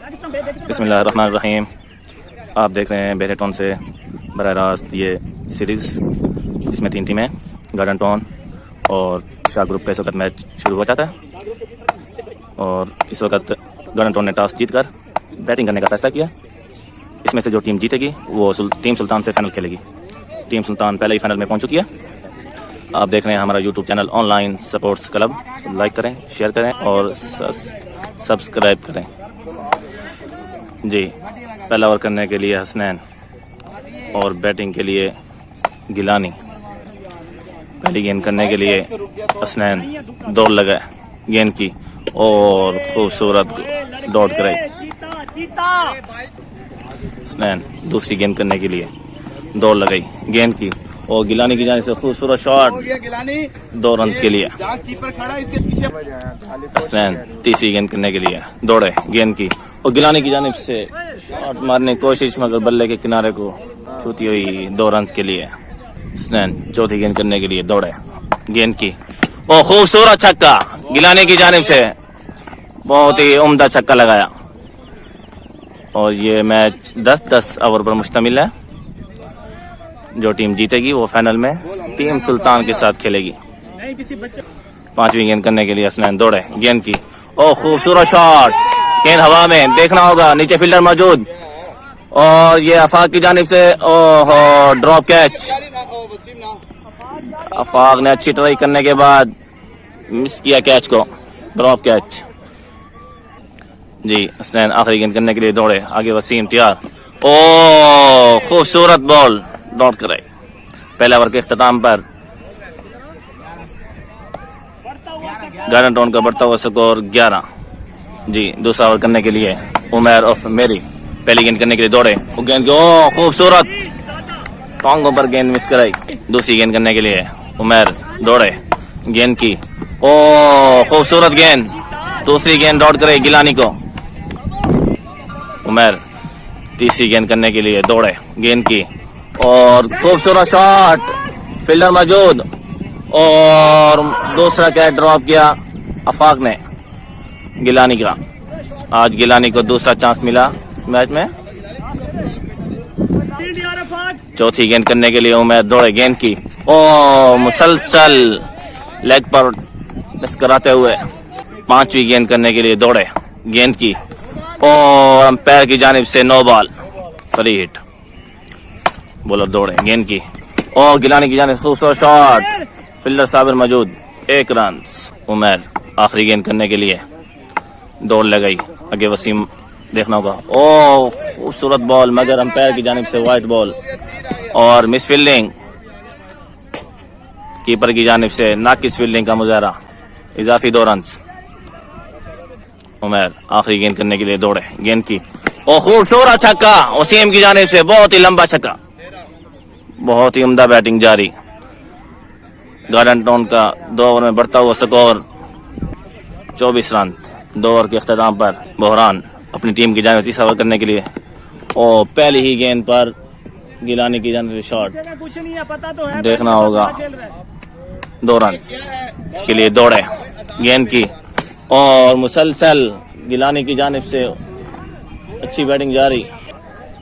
बिस्मिल्लाहिर्रहमानिर्रहीम। आप देख रहे हैं बेरेटोन से बराह रास्त ये सीरीज़, जिसमें 3 टीमें गार्डन टाउन और शाह ग्रुप का इस वक्त मैच शुरू हो जाता है। और इस वक्त गार्डन टाउन ने टॉस जीतकर बैटिंग करने का फैसला किया। इसमें से जो टीम जीतेगी वो टीम सुल्तान से फाइनल खेलेगी। टीम सुल्तान पहले ही फाइनल में पहुंच चुकी है। आप देख रहे हैं हमारा YouTube channel online supports club. Like करें, शेयर करें और सब्सक्राइब करें जी। पहला ओवर करने के लिए हसनैन और बैटिंग के लिए गिलानी। पहली गेंद करने के लिए हसनैन दौड़ लगाए गेंद की और खूबसूरत डॉट कराई। हसनैन दूसरी गेंद करने के लिए दौड़ लगाई गेंद की और गिलानी की जाने से खूबसूरत शॉट 2 रन के लिए। हसनैन तीसरी गेंद करने के लिए दौड़े गेंद की और गिलानी की जानिब से शॉट मारने की कोशिश, मगर बल्ले के किनारे को छूती हुई 2 रन के लिए। हसनैन चौथी गेंद करने के लिए दौड़े गेंद की और खूबसूरत छक्का गिलानी की जानिब से, बहुत ही उम्दा छक्का लगाया। और ये मैच 10-10 ओवर पर मुश्तमिल है। जो टीम जीतेगी वो फाइनल में टीम सुल्तान के साथ खेलेगी। 5वीं गेंद करने के लिए हसनैन दौड़े गेंद की और खूबसूरत शॉट, गेंद हवा में, देखना होगा नीचे फील्डर मौजूद और ये आफाक की जानिब से ओहो ड्रॉप कैच। आफाक ने अच्छी ट्राई करने के बाद मिस किया कैच को, ड्रॉप कैच जी। हसनैन आखिरी गेंद करने के लिए दौड़े, आगे वसीम तैयार, ओ खूबसूरत बॉल डॉट कराई। पहले ओवर के इख्तिताम पर गार्डन टाउन का बढ़ता हुआ स्कोर 11 जी। दूसरा ओवर करने के लिए उमर ऑफ मेरी पहली गेंद करने के लिए दौड़े, वो गेंद ओ खूबसूरत टोंगों पर गेंद मिस कराई। दूसरी गेंद करने के लिए उमर दौड़े गेंद की, ओ खूबसूरत गेंद, दूसरी गेंद डॉट कराई गिलानी को। उमर तीसरी गेंद करने के लिए दौड़े गेंद की और खूबसूरत शॉट, फील्डर मौजूद और दूसरा कैच ड्रॉप किया आफाक ने गिलानी का। आज गिलानी को दूसरा चांस मिला इस मैच में। चौथी गेंद करने के लिए उमर दौड़े गेंद की और मुसलसल लेग पर मिस कराते हुए 5वीं गेंद करने के लिए दौड़े गेंद की और अंपायर की जानिब से no ball, free hit. Bowler दौड़े गेंद की और गिलानी की जानिब से खूबसूरत शॉट, फील्डर साबिर मौजूद, 1 रन। उमर आखिरी गेंद करने के लिए दौड़ लगाई, आगे वसीम देखना होगा, ओ खूबसूरत बॉल, मगर अंपायर की जानिब से वाइट बॉल और मिस फील्डिंग। कीपर की जानिब से नाकिस फील्डिंग का मुजाहरा, इजाफी 2 रन। उमर आखिरी गेंद करने के लिए दौड़े गेंद की और खूबसूरत छक्का वसीम की जानिब से, बहुत ही लंबा छक्का, बहुत ही उम्दा बैटिंग जारी। गार्डन टाउन का 2 ओवर में बढ़ता हुआ स्कोर 24 रन। 2 ओवर के इख्तिताम पर बहरान अपनी टीम की जानिब तीसरा ओवर करने के लिए और पहली ही गेंद पर गिलानी की जानिब से शॉट, देखना होगा, 2 रन के लिए दौड़े गेंद की और मुसलसल गिलानी की जानिब से अच्छी बैटिंग जारी।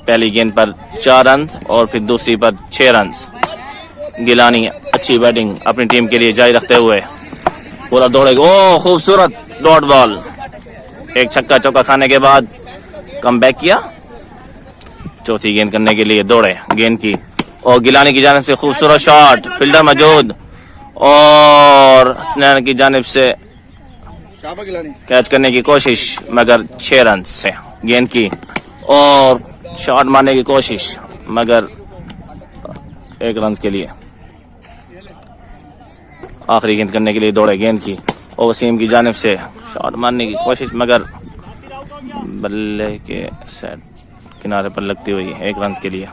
पहली गेंद पर 4 रन और फिर दूसरी पर 6 रन। गिलानी अच्छी बैटिंग अपनी टीम के लिए जारी रखते हुए पूरा दौड़ेगा, ओ खूबसूरत डॉट बॉल, एक छक्का चौका खाने के बाद कम बैक किया। चौथी गेंद करने के लिए दौड़े गेंद की और गिलानी की जानिब से खूबसूरत शॉट, फील्डर मौजूद और हसनैन की जानिब से कैच करने की कोशिश, मगर 6 रन से गेंद की और शॉट मारने की कोशिश, मगर 1 रन के लिए। आखिरी गेंद करने के लिए दौड़े गेंद की और वसीम की जानिब से शॉट मारने की कोशिश, मगर बल्ले के सेट किनारे पर लगती हुई 1 रन के लिए।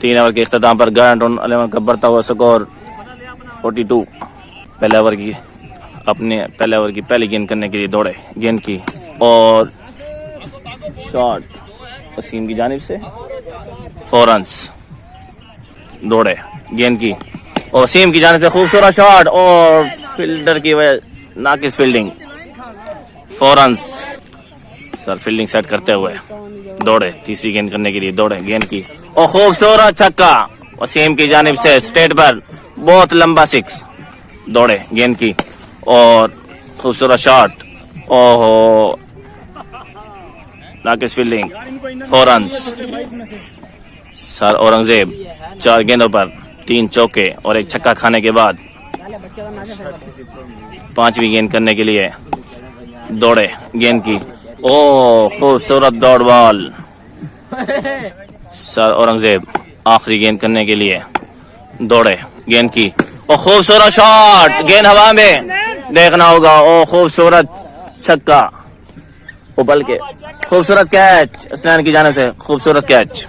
3 ओवर के इख्तिताम पर गार्डन टाउन 11 का बढ़ता हुआ स्कोर 42। पहले ओवर की पहली गेंद करने के लिए दौड़े गेंद की और शॉट वसीम की जानिब से, 4 रन। दौड़े गेंद की और वसीम की जानिब से खूबसूरत शॉट और फील्डर की वजह नाकिस fielding, 4 run. Sir fielding set करते हुए दौड़े, तीसरी गेंद करने के लिए दौड़े, गेंद की और खूबसूरत छक्का वसीम की जानिब से स्ट्रेट पर, बहुत लंबा सिक्स, दौड़े, गेंद की और खूबसूरत शॉट, ओहो नाकिस फील्डिंग, 4 रन। सर औरंगजेब 4 गेंदों पर 3 चौके और 1 छक्का खाने के बाद 5वीं गेंद करने के लिए दौड़े, गेंद की ओ खूबसूरत दौड़ बॉल। सर औरंगजेब आखिरी गेंद करने के लिए दौड़े, गेंद की ओ खूबसूरत शॉट, गेंद हवा में, देखना होगा, ओ खूबसूरत छक्का उबल के, खूबसूरत कैच हसनैन की जानिब से, खूबसूरत कैच,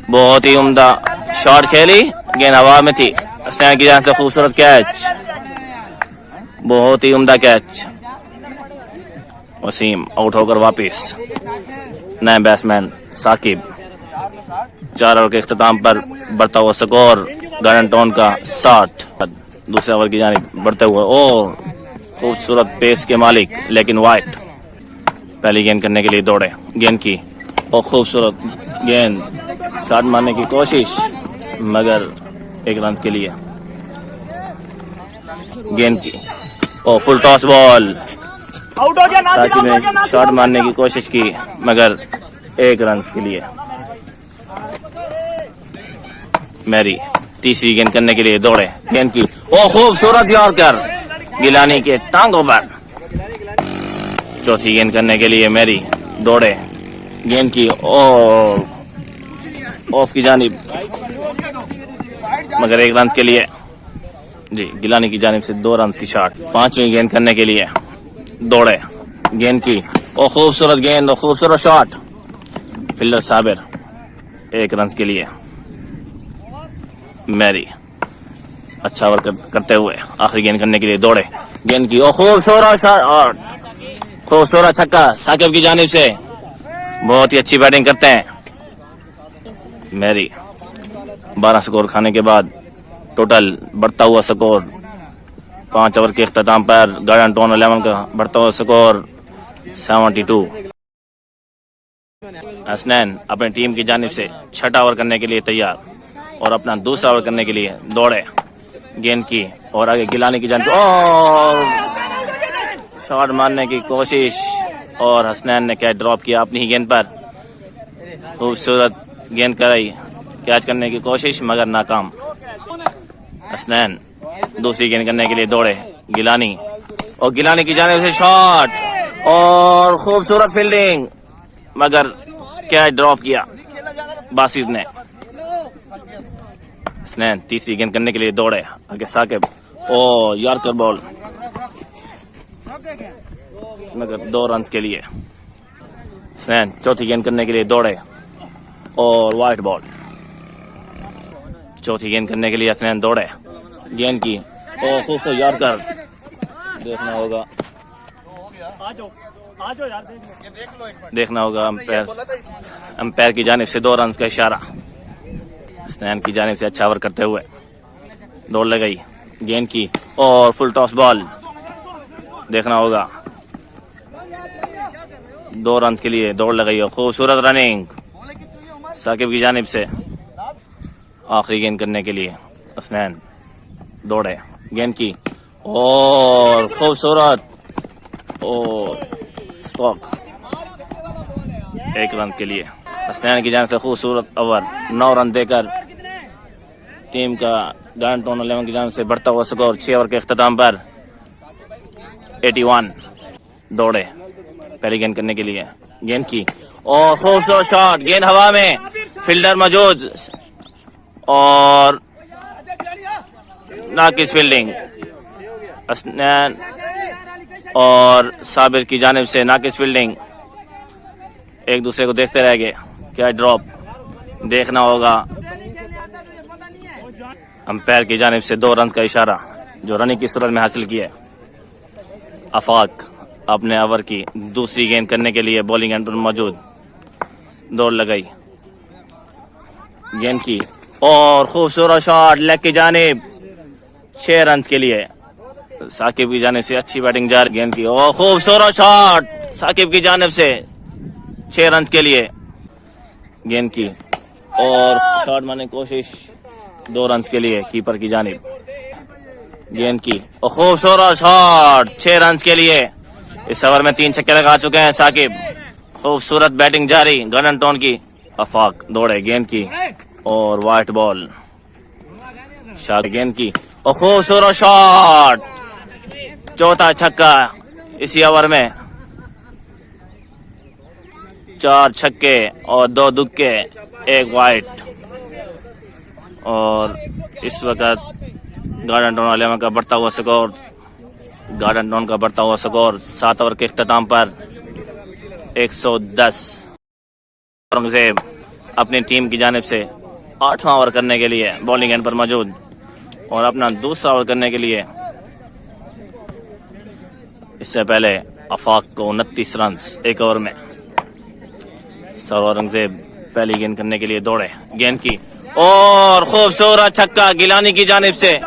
बहुत ही उम्दा शॉट खेली, गेंद हवा में थी, हसनैन की जानिब से खूबसूरत कैच, बहुत ही उम्दा कैच। वसीम आउट होकर वापस, नए बैट्समैन साकिब, 4 ओवर के इख्तिताम पर बढ़ता हुआ स्कोर गार्डन टाउन का 60। दूसरे ओवर की जानिब बढ़ते हुए, ओ खूबसूरत पेस के मालिक लेकिन वाइट, पहली गेंद करने के लिए दौड़े, गेंद की और खूबसूरत गेंद, शॉट मारने की कोशिश मगर 1 रन के लिए, गेंद की और फुल टॉस बॉल, साकिब ने शॉट मारने की कोशिश की मगर 1 रन के लिए। मैरी तीसरी गेंद करने के लिए दौड़े, गेंद की ओ खूबसूरत यॉर्कर गिलानी के टांगों पर, चौथी गेंद करने के लिए मैरी दौड़े, गेंद की और ऑफ की जानिब मगर 1 रन के लिए, जी गिलानी की जानिब से 2 रन की शॉट। 5वीं गेंद करने के लिए दौड़े, गेंद की और खूबसूरत गेंद और खूबसूरत शॉट, फील्डर साबिर 1 रन के लिए। मैरी अच्छा ओवर करते हुए आखिरी गेंद करने के लिए दौड़े, गेंद की और खूबसूरत शॉट और खूबसूरत छक्का साकिब की जानिब से, बहुत ही अच्छी बैटिंग करते हैं मैरी। 12 स्कोर खाने के बाद टोटल बढ़ता हुआ स्कोर 5 ओवर के इख्तिताम पर गार्डन टाउन 11 का बढ़ता हुआ स्कोर 72। हसनैन अपनी टीम की जानिब से 6ठा ओवर करने के लिए तैयार और अपना दूसरा ओवर करने के लिए दौड़े, गेंद की और आगे गिलानी की जानिब और शॉट मारने की कोशिश और हसनैन ने कैच ड्रॉप किया अपनी ही गेंद पर, खूबसूरत गेंद कराई, कैच करने की कोशिश मगर नाकाम। हसनैन दूसरी गेंद करने के लिए दौड़े, गिलानी और गिलानी की जानिब से शॉट और खूबसूरत फील्डिंग मगर कैच ड्रॉप किया बासित ने। हसनैन तीसरी गेंद करने के लिए दौड़े, आगे साकिब ओ यॉर्कर बॉल मगर 2 रन के लिए। हसनैन चौथी गेंद करने के लिए दौड़े और वाइट बॉल, चौथी गेंद करने के लिए हसनैन दौड़े, गेंद की और खूबसूरत यॉर्कर, देखना होगा अंपायर की जानिब से 2 रन का इशारा। हसनैन की जानिब से अच्छा ओवर करते हुए दौड़ लगाई, गेंद की और फुल टॉस बॉल, देखना होगा 2 रन के लिए दौड़ लगाई और खूबसूरत रनिंग साकिब की जानिब से। आखिरी गेंद करने के लिए हसनैन दौड़े, गेंद की और खूबसूरत और स्टॉक 1 रन के लिए। हसनैन की जानिब से खूबसूरत ओवर 9 रन देकर टीम का गार्डन टाउन 11 की जानिब से बढ़ता हुआ स्कोर 6 ओवर के इख्तिताम पर 81। दौड़े पहली गेंद करने के लिए, गेंद की और खूबसूरत शॉट, गेंद हवा में, फील्डर मौजूद और नाकिस फील्डिंग। हसनैन और साबिर की जानिब से नाकिस फील्डिंग, एक दूसरे को देखते रह गए, क्या ड्रॉप, देखना होगा अंपायर की जानिब से 2 रन का इशारा जो रनिंग की सूरत में हासिल किया। आफाक अपने ओवर की दूसरी गेंद करने के लिए बॉलिंग एंड पर मौजूद, दौड़ लगाई, गेंद की और खूबसूरत शॉट लेग की जानिब 6 रन के लिए। साकिब की जानिब से अच्छी बैटिंग जारी, गेंद की और खूबसूरत शॉट साकिब की जानिब से 6 रन के लिए गेंद की और शॉट मारने की कोशिश 2 रन के लिए कीपर की जानिब गेंद की और खूबसूरत शॉट 6 रन के लिए। इस ओवर में 3 छक्के लगा चुके हैं साकिब। खूबसूरत बैटिंग जारी गन टोन की। अफाक दौड़े गेंद की और वाइट बॉल शॉट गेंद की और खूबसूरत शॉट 4था छक्का इसी ओवर में। 4 छक्के और 2 दुक्के 1 वाइट। और इस वक्त गार्डन टाउन वाले का बढ़ता हुआ स्कोर 7 ओवर के इख्तिताम पर 110। औरंगजेब अपनी टीम की जानिब से 8वां ओवर करने के लिए बॉलिंग एंड पर मौजूद और अपना दूसरा ओवर करने के लिए इससे पहले अफाक को 29 रन 1 ओवर में। सर औरंगजेब पहली गेंद करने के लिए दौड़े गेंद की और खूबसूरत छक्का गिलानी की जानिब से।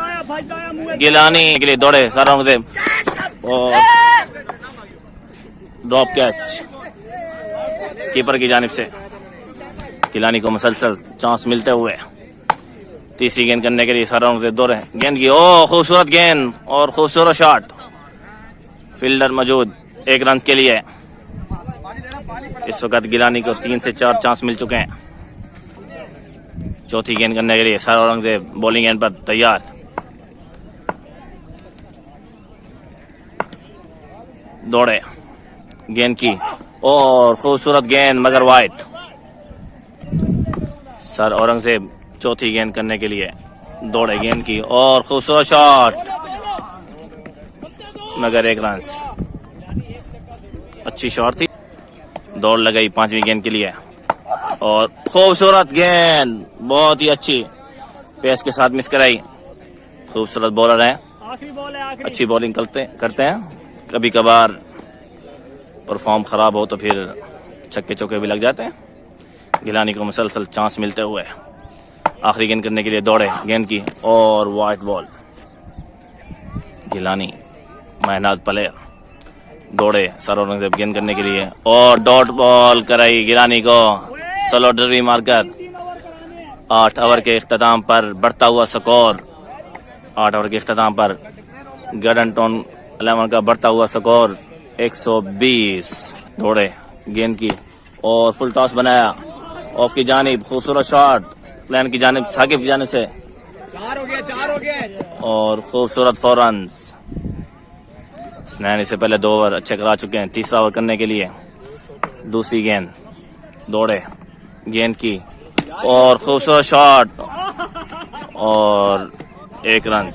गिलानी के लिए दौड़े सर औरंगजेब और ड्रॉप कैच कीपर की जानिब से। गिलानी को मुसलसल चांस मिलते हुए तीसरी गेंद करने के लिए सर औरंगजेब दौड़े गेंद की। ओ खूबसूरत गेंद और खूबसूरत शॉट। फील्डर मौजूद 1 रन के लिए। इस वक्त गिलानी को 3 से 4 चांस मिल चुके हैं। चौथी गेंद करने के लिए सर औरंगजेब बॉलिंग एंड पर तैयार। दौड़े गेंद की और खूबसूरत गेंद मगर वाइट। सर औरंगजेब चौथी गेंद करने के लिए दौड़े गेंद की और खूबसूरत शॉट मगर 1 रन। अच्छी शॉट थी। दौड़ लगाई 5वीं गेंद के लिए और खूबसूरत गेंद बहुत ही अच्छी पेस के साथ मिस कराई। खूबसूरत बॉलर हैं, अच्छी बॉलिंग करते हैं। कभी कभार परफॉर्म खराब हो तो फिर छक्के चौके भी लग जाते हैं। गिलानी को मुसलसल चांस मिलते हुए आखिरी गेंद करने के लिए दौड़े गेंद की और वाइट बॉल। गिलानी मेहनत प्लेयर दौड़े सर औरंगजेब गेंद करने के लिए और डॉट बॉल कराई गिलानी को स्लो डिलीवरी मारकर। 8 ओवर के इख्तिताम पर बढ़ता हुआ स्कोर 8 ओवर के इख्तिताम पर गार्डन टाउन 11 का बढ़ता हुआ स्कोर 120। दौड़े गेंद की और फुल टॉस बनाया ऑफ की जानिब। खूबसूरत शॉट प्लेन की जानिब साकिब की जानिब से 4 हो गया और खूबसूरत 4 रन। स्नैन इससे पहले 2 ओवर अच्छे करा चुके हैं। तीसरा ओवर करने के लिए दूसरी गेंद दौड़े गेंद की और खूबसूरत शॉट और 1 रन।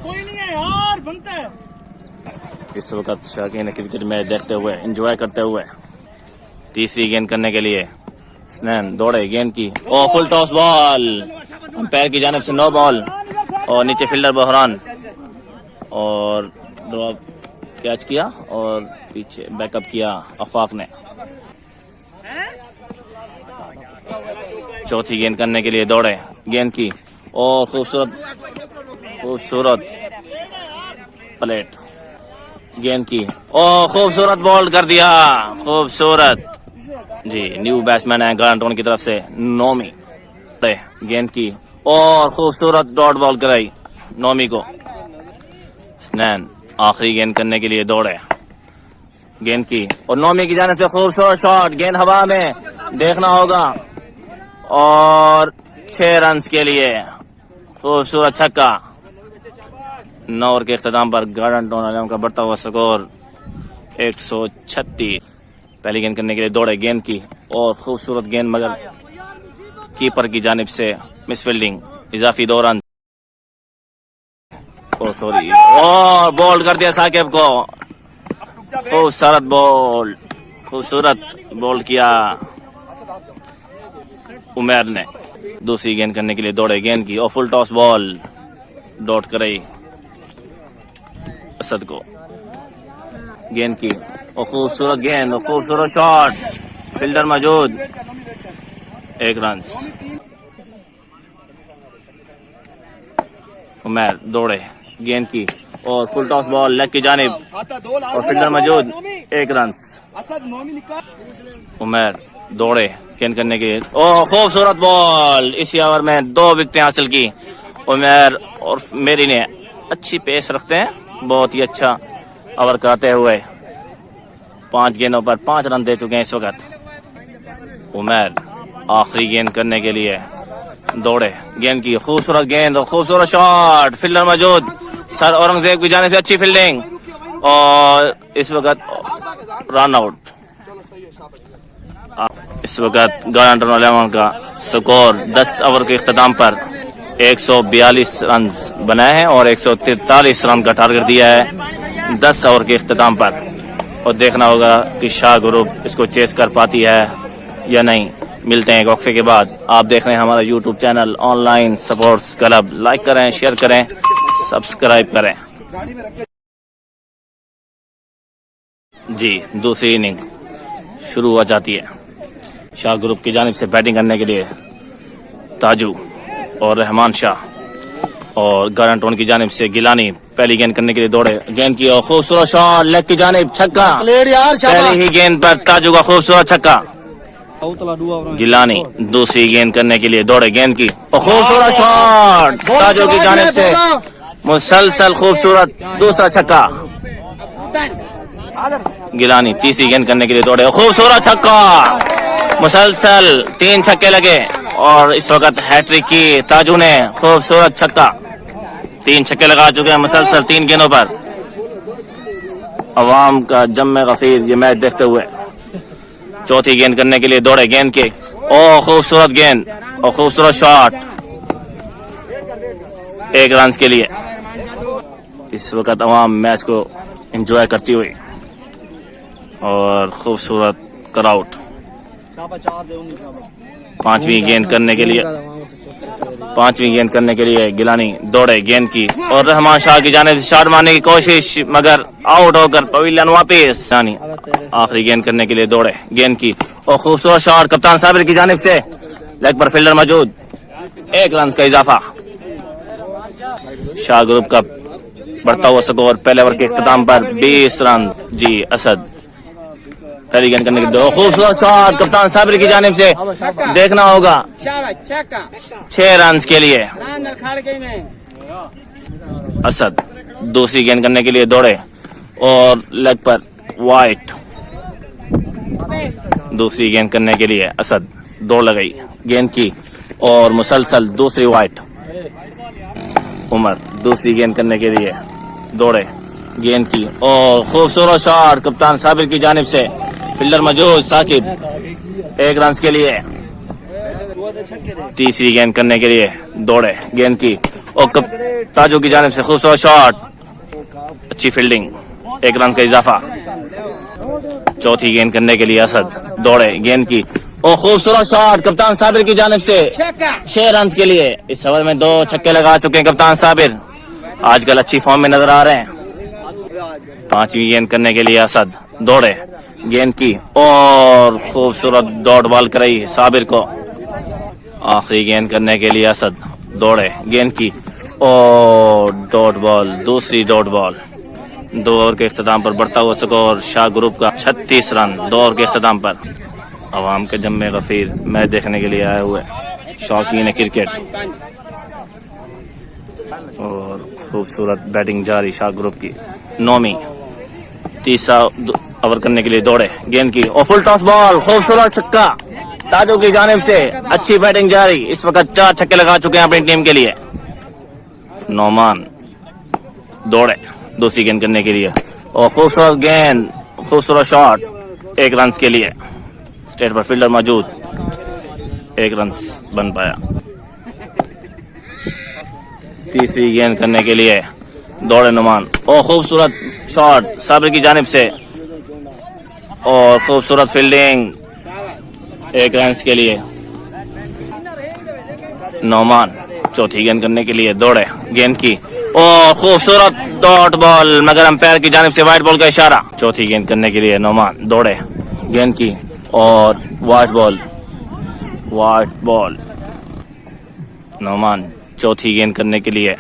इस वक्त शौकीन क्रिकेट मैच देखते हुए एंजॉय करते हुए तीसरी गेंद करने के लिए स्नैन दौड़े गेंद की और फुल टॉस बॉल अंपायर की जानिब से 9 बॉल और नीचे फील्डर बहरान और ड्रॉप कैच किया और पीछे बैकअप किया अफाक ने। चौथी गेंद करने के लिए दौड़े गेंद की और खूबसूरत प्लेट गेंद की और खूबसूरत बॉल कर दिया। खूबसूरत जी न्यू बैट्समैन है गार्डन टाउन की तरफ से नोमी। गेंद की और खूबसूरत डॉट बॉल कराई नोमी को। स्नैन आखिरी गेंद करने के लिए दौड़े गेंद की और नोमी की जाने से खूबसूरत शॉट गेंद हवा में देखना होगा और 6 रन के लिए खूबसूरत छक्का। 9 ओवर के इख्तिताम पर गार्डन टाउन 11 का बढ़ता हुआ स्कोर 136। पहली गेंद करने के लिए दौड़े गेंद की और खूबसूरत गेंद मगर कीपर की जानिब से मिस फील्डिंग इजाफी 2 रन। सॉरी और बॉल कर दिया साकिब को। खूबसूरत बॉल किया उमेर ने। दूसरी गेंद करने के लिए दौड़े गेंद की और फुल टॉस बॉल डॉट कराई असद को गेंद की और खूबसूरत गेंद और खूबसूरत शॉट फील्डर मौजूद 1 रन। उमेर दौड़े गेंद की और फुल टॉस बॉल लेग की जानिब और फील्डर मौजूद, 1 रन। उमर दौड़े गेंद करने के लिए, ओह खूबसूरत बॉल, इसी ओवर में 2 विकेटें हासिल की। उमर और मेरी ने अच्छी पेस रखते हैं, बहुत ही अच्छा ओवर कराते हुए 5 गेंदों पर 5 रन दे चुके हैं इस वक्त। उमर आखिरी गेंद करने के लिए दौड़े, गेंद की खूबसूरत गेंद और खूबसूरत शॉट, फील्डर मौजूद, सर औरंगजेब की जाने से अच्छी फील्डिंग और इस वक्त रन आउट। इस वक्त गार्डन टर्न 11 का स्कोर 10 ओवर के इख्तिताम पर 142 रन बनाए हैं और 143 रन का टारगेट दिया है 10 ओवर के इख्तिताम पर। और देखना होगा कि शाह ग्रुप इसको चेस कर पाती है या नहीं। मिलते हैं एक वक्फे के बाद। आप देख रहे हैं हमारा YouTube channel online sports club. Like करें, शेयर करें, सब्सक्राइब करें। जी, दूसरी इनिंग शुरू हो जाती है। शाह ग्रुप की जानिब से बैटिंग करने के लिए ताजू और रहमान शाह और गार्डन टोन की जानिब से गिलानी पहली गेंद करने के लिए दौड़े, गेंद की और खूबसूरत शॉट, लेग की जानिब छक्का, पहली ही गेंद पर ताजू का खूबसूरत छक्का। गिलानी दूसरी गेंद करने के लिए दौड़े, गेंद की और खूबसूरत शॉट, ताजू की जानिब से मुसलसल खूबसूरत दूसरा छक्का। गिलानी तीसरी गेंद करने के लिए दौड़े, खूबसूरत छक्का, मुसलसल 3 छक्के लगे और इस वक्त हैट्रिक की ताजू ने, खूबसूरत छक्का, 3 छक्के लगा चुके हैं मुसलसल 3 गेंदों पर। अवाम का जम्मे गफीर ये मैच देखते हुए चौथी गेंद करने के लिए दौड़े, गेंद के ओ खूबसूरत गेंद और खूबसूरत शॉट, 1 रन के लिए। इस वक्त अवाम मैच को एंजॉय करती हुई और खूबसूरत क्राउड। 5वीं गेंद करने के लिए गिलानी दौड़े, गेंद की और रहमान शाह की जानिब से शॉट मारने की कोशिश मगर आउट होकर पवेलियन वापस। आखिरी गेंद करने के लिए दौड़े, गेंद की और खूबसूरत शॉट, कप्तान साबिर की जानिब से, लेग पर फील्डर मौजूद, 1 रन का इजाफा। शाह ग्रुप का बढ़ता हुआ स्कोर पहले ओवर के इख्तिताम पर 20 रन। जी, असद पहली गेंद करने के लिए खूबसूरत शॉट, कप्तान साबिर की जानिब से, देखना होगा 6 रन के लिए। असद दूसरी गेंद करने के लिए दौड़े और लेग पर वाइट, दूसरी गेंद करने के लिए असद दौड़ लगाई, गेंद की और मुसलसल दूसरी वाइट। उमर दूसरी गेंद करने के लिए दौड़े, गेंद की और खूबसूरत शॉट, कप्तान साबिर की जानिब से, फील्डर मौजूद साकिब, 1 रन के लिए। तीसरी गेंद करने के लिए दौड़े, गेंद की और ताजू की जानिब से खूबसूरत शॉट, अच्छी फील्डिंग, 1 रन का इजाफा। चौथी गेंद करने के लिए असद दौड़े, गेंद की और खूबसूरत शॉट, कप्तान साबिर की जानिब से, 6 रन के लिए। इस ओवर में 2 छक्के लगा चुके हैं कप्तान साबिर, आजकल अच्छी फॉर्म में नजर आ रहे हैं। 5वीं गेंद करने के लिए असद दौड़े, गेंद की और खूबसूरत डॉट बॉल कराई साबिर को। आखिरी गेंद करने के लिए असद दौड़े, गेंद की और डॉट बॉल, दूसरी डॉट बॉल। 2 ओवर के इख्तिताम पर बढ़ता हुआ स्कोर शाह ग्रुप का 36 रन 2 ओवर के इख्तिताम पर। अवाम के जम्मे गफीर मैच देखने के लिए आए हुए शौकीन क्रिकेट और खूबसूरत बैटिंग जारी शाह ग्रुप की। 9वीं तीसरा ओवर करने के लिए दौड़े, गेंद की और फुल टॉस बॉल, खूबसूरत छक्का, ताजू की जानिब से, अच्छी बैटिंग जारी। इस वक्त 4 छक्के लगा चुके हैं अपनी टीम के लिए। नौमान दौड़े दूसरी गेंद करने के लिए और खूबसूरत गेंद, खूबसूरत शॉट, 1 रन के लिए। स्टेट पर फील्डर मौजूद, 1 रन बन पाया। तीसरी गेंद करने के लिए दौड़े नुमान और खूबसूरत शॉट साबिर की जानिब से और खूबसूरत फील्डिंग, 1 रन के लिए। नौमान चौथी गेंद करने के लिए दौड़े, गेंद की और खूबसूरत डॉट बॉल मगर अंपायर की जानिब से वाइट बॉल का इशारा। चौथी गेंद करने के लिए नौमान दौड़े, गेंद की और white ball, white ball. Nauman चौथी गेंद करने के लिए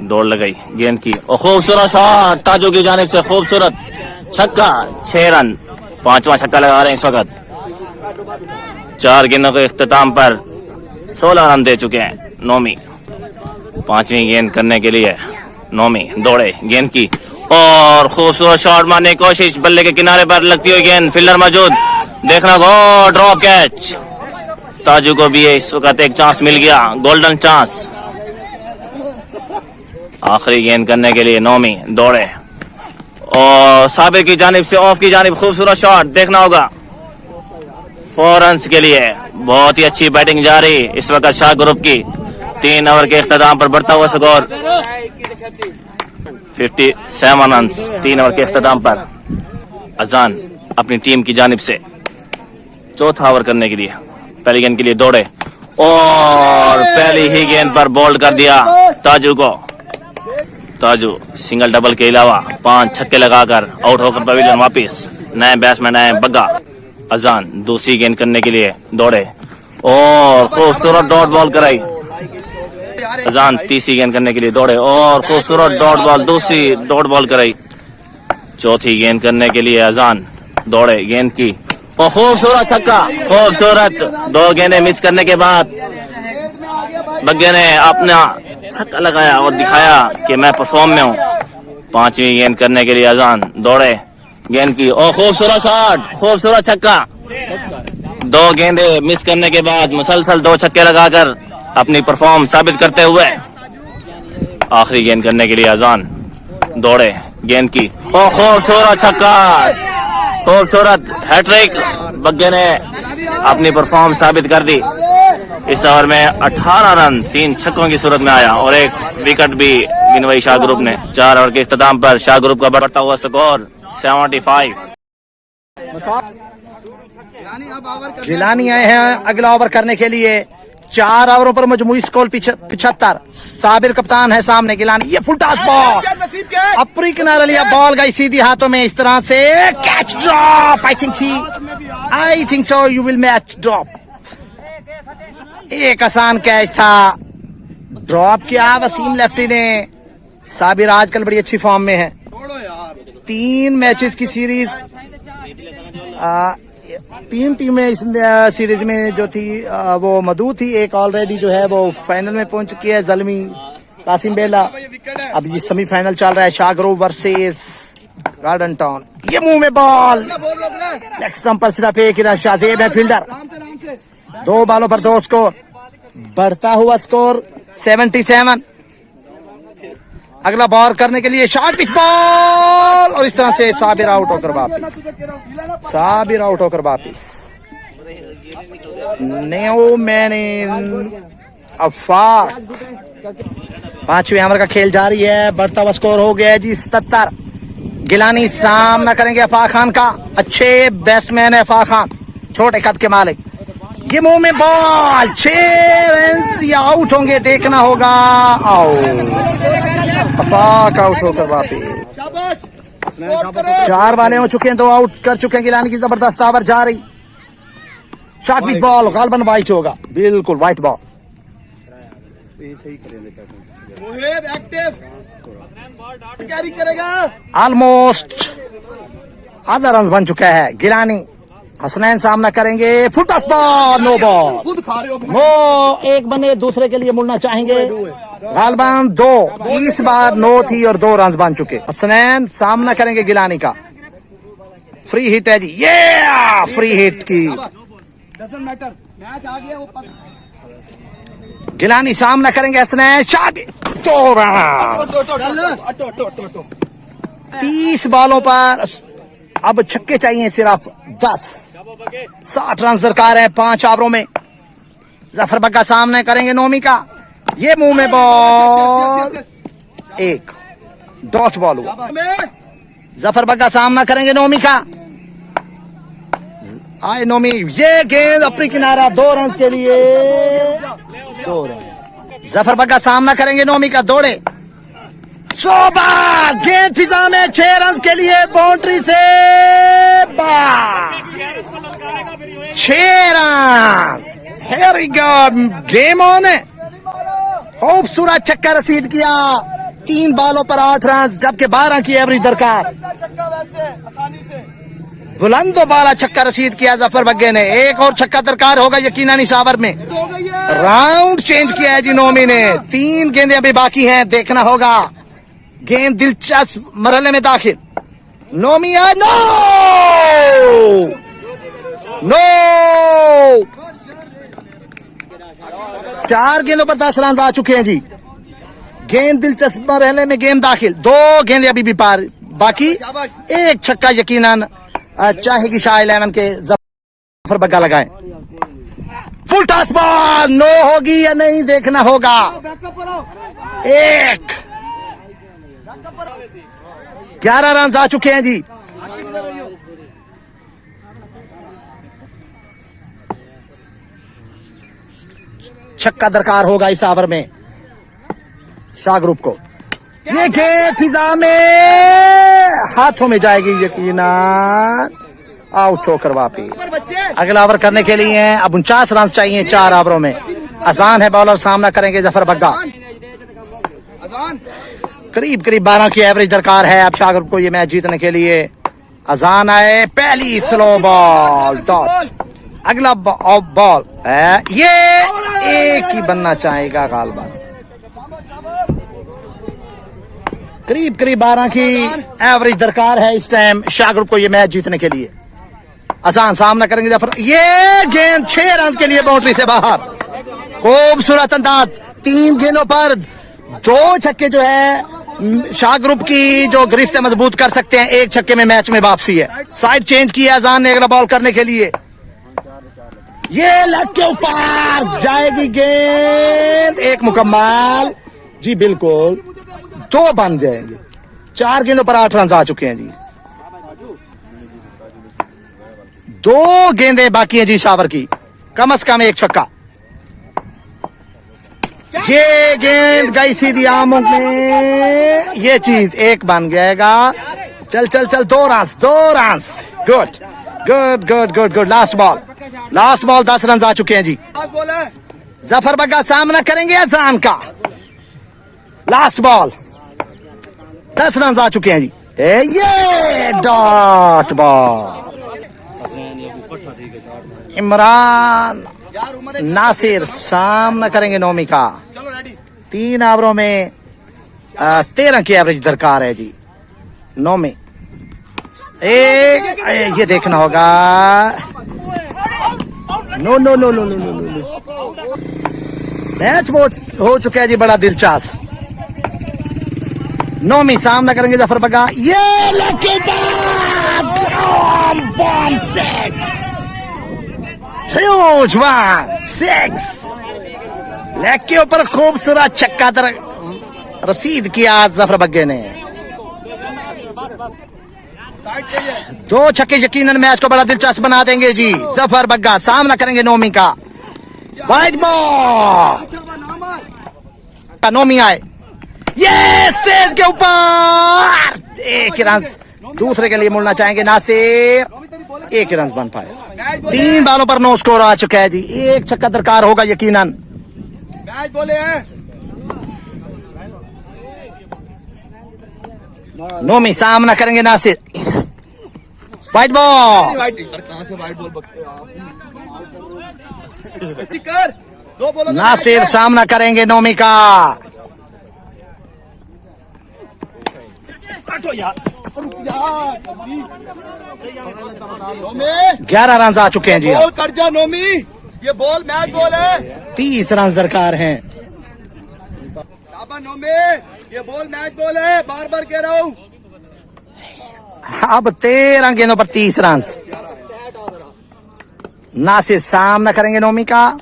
दौड़ लगाई गेंद की और खूबसूरत शॉट ताजू की जानिब से, खूबसूरत छक्का, 6 रन, 5वां छक्का लगा रहे हैं इस वक्त। 4 गेंदों के इख्तिताम पर 16 रन दे चुके हैं नोमी। 5वीं गेंद करने के लिए नोमी दौड़े गेंद की और खूबसूरत शॉट मारने की कोशिश, बल्ले के किनारे पर लगती हुई गेंद, फील्डर मौजूद, देखना गो, ड्रॉप कैच। ताजू को भी इस वक्त एक चांस मिल गया, गोल्डन चांस। आखिरी गेंद करने के लिए नोमी दौड़े और साबिर की जानिब से ऑफ की जानिब खूबसूरत शॉट, देखना होगा 4 रन के लिए। बहुत ही अच्छी बैटिंग जारी इस वक्त शाह ग्रुप की। 3 ओवर के इख्तिताम पर बढ़ता हुआ स्कोर 57 रन 3 ओवर के इख्तिताम पर। अजान अपनी टीम की जानिब से चौथा ओवर करने के लिए पहली गेंद के लिए दौड़े और पहली ही गेंद पर बोल्ड कर दिया ताजू को। ताजू सिंगल डबल के अलावा 5 छक्के लगाकर आउट होकर पवेलियन वापिस। नए बैट्समैन आए बग्गा। अजान दूसरी गेंद करने के लिए दौड़े और खूबसूरत डॉट बॉल कराई। अजान तीसरी गेंद करने के लिए दौड़े और खूबसूरत डॉट बॉल, दूसरी डॉट बॉल कराई। चौथी गेंद करने के लिए अजान दौड़े गेंद की और खूबसूरत छक्का, खूबसूरत। 2 गेंदें मिस करने के बाद बग्गे ने अपना छक्का लगाया और दिखाया कि मैं परफॉर्म में हूँ। 5वीं गेंद करने के लिए अजान दौड़े गेंद की और खूबसूरत शॉट, खूबसूरत छक्का। 2 गेंदें मिस करने के बाद मुसलसल 2 छक्के लगाकर अपनी परफॉर्म साबित करते हुए आखिरी गेंद करने के लिए अजान दौड़े गेंद की और खूबसूरत छक्का, खूबसूरत हैट्रिक। बग्गे ने अपनी परफॉर्म साबित कर दी। इस ओवर में 18 रन 3 छक्कों की सूरत में आया और 1 विकेट भी गिनवाई शाह ग्रुप ने। 4 ओवर के इख्तिताम पर शाह ग्रुप का बढ़ता हुआ स्कोर 75। गिलानी आए हैं अगला ओवर करने के लिए। 4 ओवरों पर मजमूई स्कोर 75। साबिर कप्तान है सामने। गिलानी, ये फुल टॉस बॉल, अपनी किनारे लिया, बॉल गई सीधी हाथों में इस तरह से। Catch drop, I think so you will match drop. एक आसान कैच था, ड्रॉप किया वसीम लेफ्टी ने। साबिर आजकल बड़ी अच्छी फॉर्म में है। 3 मैचेस की सीरीज, 3 टीमें इस सीरीज में जो थी वो मधु थी। एक ऑलरेडी जो है वो फाइनल में पहुंच चुकी है, जलमी कासिम बेला। अब ये सेमीफाइनल चल रहा है, Shah group versus garden town. ये मुंह में बॉल, लेग स्टंप पर सिर्फ एक ही शाहजेब है फील्डर। 2 बॉलों पर 2 स्कोर, बढ़ता हुआ स्कोर 77। अगला बॉल करने के लिए शॉर्ट पिच बॉल और इस तरह से साबिर आउट होकर वापिस। साबिर आउट होकर वापिस। New man in Afaq. 5वें ओवर का खेल जारी है, बढ़ता हुआ स्कोर हो गया है जी 77। गिलानी सामना करेंगे अफाक खान का। अच्छे बैट्समैन है अफाक खान, छोटे कद के मालिक। ये मुंह में बॉल, 6 रन, या आउट होंगे, देखना होगा। अफाक आउट होकर वापिस। 4 बालें हो चुके हैं, 2 आउट कर चुके हैं। गिलानी की जबरदस्त ओवर जा रही। शॉर्ट पिच बॉल, गालबन वाइट होगा, बिल्कुल वाइट बॉल। ऑलमोस्ट आधा रन बन चुका है। गिलानी, हसनैन सामना करेंगे। Full toss ball, no ball. वो एक बने दूसरे के लिए मुड़ना चाहेंगे। गालबान 2, इस बार नो थी और 2 रन बन चुके। हसनैन सामना करेंगे गिलानी का। फ्री हिट है जी, ये फ्री हिट की। गिलानी सामना करेंगे हसनैन। Shot, 2 run. 30 बॉलों पर अब छक्के चाहिए सिर्फ 10। 60 रन दरकार है 5 ओवरों में। जफर बग्गा सामने करेंगे नोमी का। ये मुंह में बॉल, 1 डॉट बॉल हुआ। जफर बग्गा सामना करेंगे नोमी का। आए नोमी, ये गेंद अपनी किनारा, 2 रन के लिए। 2 रन। जफर बग्गा सामना करेंगे नोमी का। दौड़े, शोबाज, गेंद फिजा में, 6 रन के लिए बाउंड्री से बाहर। 6 रन। गेम ऑन है। खूबसूरत छक्का रसीद किया 3 बॉलों पर 8 रन, जबकि 12 की एवरेज दरकार। बुलंद बाला छक्का रसीद किया जफर बग्गे ने। एक और छक्का दरकार होगा यकीनन इस ओवर में। राउंड चेंज किया है जी नोमी ने। 3 गेंदें अभी बाकी हैं, देखना होगा। गेंद दिलचस्प मरहले में दाखिल। नोमी है, नो नो। 4 गेंदों पर 10 रन आ चुके हैं जी। गेंद दिलचस्प मरहले में गेंद दाखिल। 2 गेंदें अभी भी पार बाकी। एक छक्का यकीनन चाहेगी शाह 11 के जफर बग्गा लगाए। फुल टॉस बॉल, नो होगी या नहीं देखना होगा। 11 रन आ चुके हैं जी। छक्का दरकार होगा इस ओवर में शाह ग्रुप को। ये गेंद फिजा में हाथों में जाएगी यकीनन। आउट होकर वापिस। अगला ओवर करने के लिए अब 49 रन चाहिए 4 ओवरों में। आसान है, बॉलर सामना करेंगे जफर बग्गा। करीब करीब 12 की एवरेज दरकार है अब शाह ग्रुप को ये मैच जीतने के लिए। अजान आए, पहली स्लो बॉल डॉट। अगला बॉल है, ये एक ही बनना चाहेगा गालबा। करीब करीब 12 की एवरेज दरकार है इस टाइम शाह ग्रुप को ये मैच जीतने के लिए। आसान सामना करेंगे जफर। ये गेंद 6 रन के लिए बाउंड्री से बाहर। खूबसूरत अंदाज। 3 गेंदों पर 2 छक्के जो है शाह ग्रुप की जो गिरफ्त मजबूत कर सकते हैं। 1 छक्के में मैच में वापसी है। साइड चेंज किया अजान ने अगला बॉल करने के लिए। ये लग के ऊपर जाएगी गेंद। 1 मुकम्मल जी, बिल्कुल 2 बन जाएंगे। 4 गेंदों पर 8 रन आ चुके हैं जी। 2 गेंदें बाकी हैं जी शावर की, कम से कम 1 छक्का। ये गेंद गई सीधी आमों में। ये चीज 1 बन जाएगा। चल चल चल, 2 run. Good good good good good. Last ball 10 run आ चुके हैं जी। जफर बग्गा सामना करेंगे अजान का। लास्ट बॉल 10 रन आ चुके हैं जी। ये डॉट बॉल। इमरान नासिर सामना करेंगे नोमी का। 3 ओवरों में 13 की एवरेज दरकार है जी। नोमी ये देखना होगा। No no no no no no no. Match हो चुका है जी बड़ा दिलचस्प। नोमी सामना करेंगे जफर बग्गा। ये लकी बॉम्ब 6 ह्यूज 6 लेग के ऊपर खूबसूरत छक्का रसीद किया जफर बग्गे ने। 2 छक्के यकीनन मैच को बड़ा दिलचस्प बना देंगे जी। जफर बग्गा सामना करेंगे नोमी का। वाइड बॉल, नोमी आए। ये स्टेज के ऊपर 1 रन दूसरे के लिए मुड़ना चाहेंगे नासिर। 1 रन बन पाए। 3 बॉलों पर 9 स्कोर आ चुका है जी। 1 छक्का दरकार होगा यकीनन। मैच बोले हैं नोमी सामना करेंगे नासिर। White ball. कहां से वाइट बॉल कर 2 बॉलों नासिर सामना करेंगे नोमी का। 11 रन आ चुके हैं जी। बॉल कर जा नोमी, ये बॉल मैच बॉल है। 30 रन दरकार हैं। नोमी, ये बॉल मैच बॉल है, बार बार कह रहा हूँ। अब 13 गेंदों पर 30 रन। नासिर सामना करेंगे नोमी का।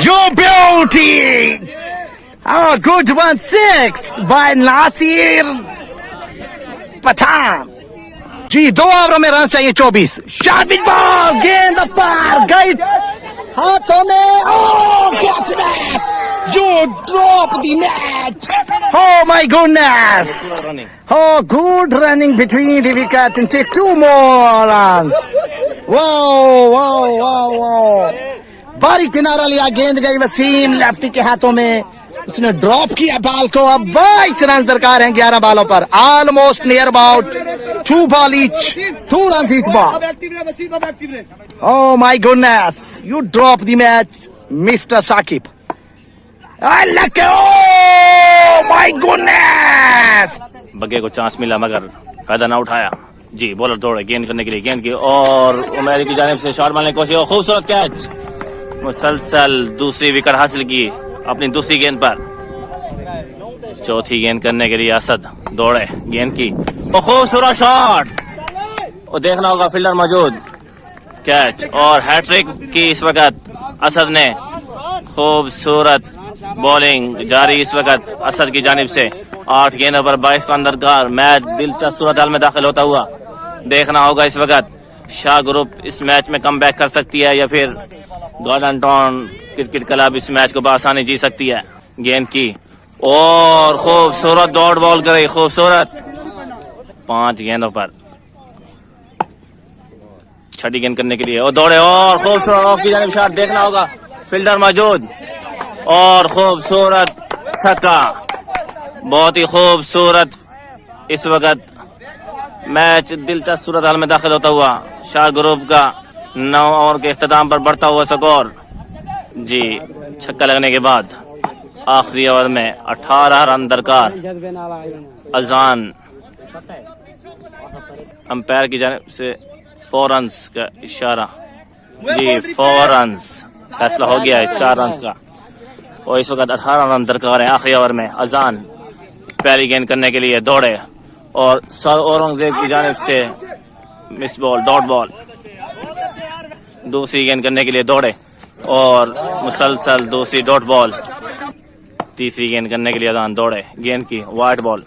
You beauty! Oh, good 1-6 by Nasir Pathan. जी 2 ओवरों में रन चाहिए 24। शार्पिट बॉल, गेंद पार गई हाथों में। Oh goodness! You drop the match. Oh my goodness! Oh, good running between the wicket and take 2 more runs. Wow, wow, wow, wow. बारी किनारा लिया, गेंद गई वसीम लेफ्टी के हाथों में, उसने ड्रॉप किया बॉल को। अब 22 रन दरकार हैं 11 बॉलों पर, almost near about 2 ball each, 2 run each ball. अब एक्टिव रहे वसीम, अब एक्टिव रहे। Oh my goodness, you dropped the match, Mr. Shakib. Oh my goodness! बग्गे को चांस मिला मगर फायदा ना उठाया। जी बॉलर दौड़े गेंद करने के लिए, गेंद की और उमर की जानिब से शॉट मारने की कोशिश और खूबसूरत कैच। मुसलसल दूसरी विकेट हासिल की अपनी दूसरी गेंद पर। चौथी गेंद करने के लिए असद दौड़े, गेंद की और खूबसूरत शॉट, और देखना होगा फील्डर मौजूद, कैच और हैट्रिक की इस वक्त असद ने। खूबसूरत बॉलिंग जारी इस वक्त असद की जानिब से। 8 गेंदों पर 22 रन दरकार। मैच दिलचस्प सूरत हाल में दाखिल होता हुआ देखना होगा इस वक्त शाह ग्रुप इस मैच में कम बैक कर सकती है या फिर गार्डन टाउन क्रिकेट क्लब इस मैच को बआसानी जीत सकती है। गेंद की और खूबसूरत डॉट बॉल करे, खूबसूरत 5 गेंदों पर। छठी गेंद करने के लिए और दौड़े और खूबसूरत ऑफ की जानिब शॉट, देखना होगा फील्डर मौजूद और खूबसूरत छक्का। बहुत ही खूबसूरत इस वक्त मैच दिलचस्प सूरत हाल में दाखिल होता हुआ। शाह ग्रुप का 9 ओवर के इख्तिताम पर बढ़ता हुआ स्कोर। जी छक्का लगने के बाद आखिरी ओवर में 18 रन दरकार। अजान अंपायर की जानिब से 4 रन का इशारा। जी 4 रन फैसला हो गया है 4 रन का, और इस वक्त 18 रन दरकार है आखिरी ओवर में। अजान पहली गेंद करने के लिए दौड़े और सर औरंगजेब की जानिब से मिस बॉल, डॉट बॉल। दूसरी गेंद करने के लिए दौड़े और मुसलसल दूसरी डॉट बॉल। तीसरी गेंद करने के लिए अजान दौड़े, गेंद की वाइट बॉल।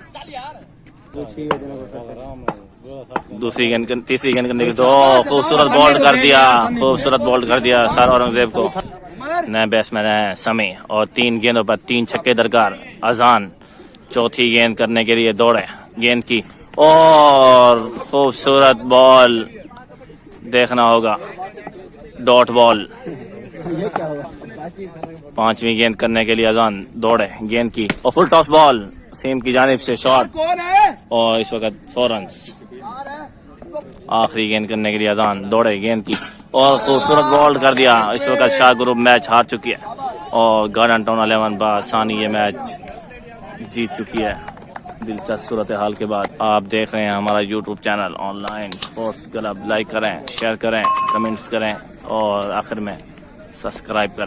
तीसरी गेंद करने के दो खूबसूरत बॉल कर दिया, खूबसूरत बॉल कर दिया सर औरंगजेब को। नए बैट्समैन है समी और 3 गेंदों पर 3 छक्के दरकार। अजान चौथी गेंद करने के लिए दौड़े, गेंद की और खूबसूरत बॉल, देखना होगा डॉट बॉल। 5वीं गेंद करने के लिए अजान दौड़े, गेंद की और फुल टॉस बॉल सीम की जानिब से शॉट, कौन है? और इस वक्त 4 रन। आखिरी गेंद करने के लिए अजान दौड़े, गेंद की और खूबसूरत बॉल कर दिया। इस वक्त शाह ग्रुप मैच हार चुकी है और गार्डन टाउन 11 बआसानी ये मैच जीत चुकी है। दिलचस्प सूरत हाल के बाद आप देख रहे हैं हमारा YouTube channel online sports club. Like करें, शेयर करें, कमेंट्स करें और आखिर में सब्सक्राइब करें।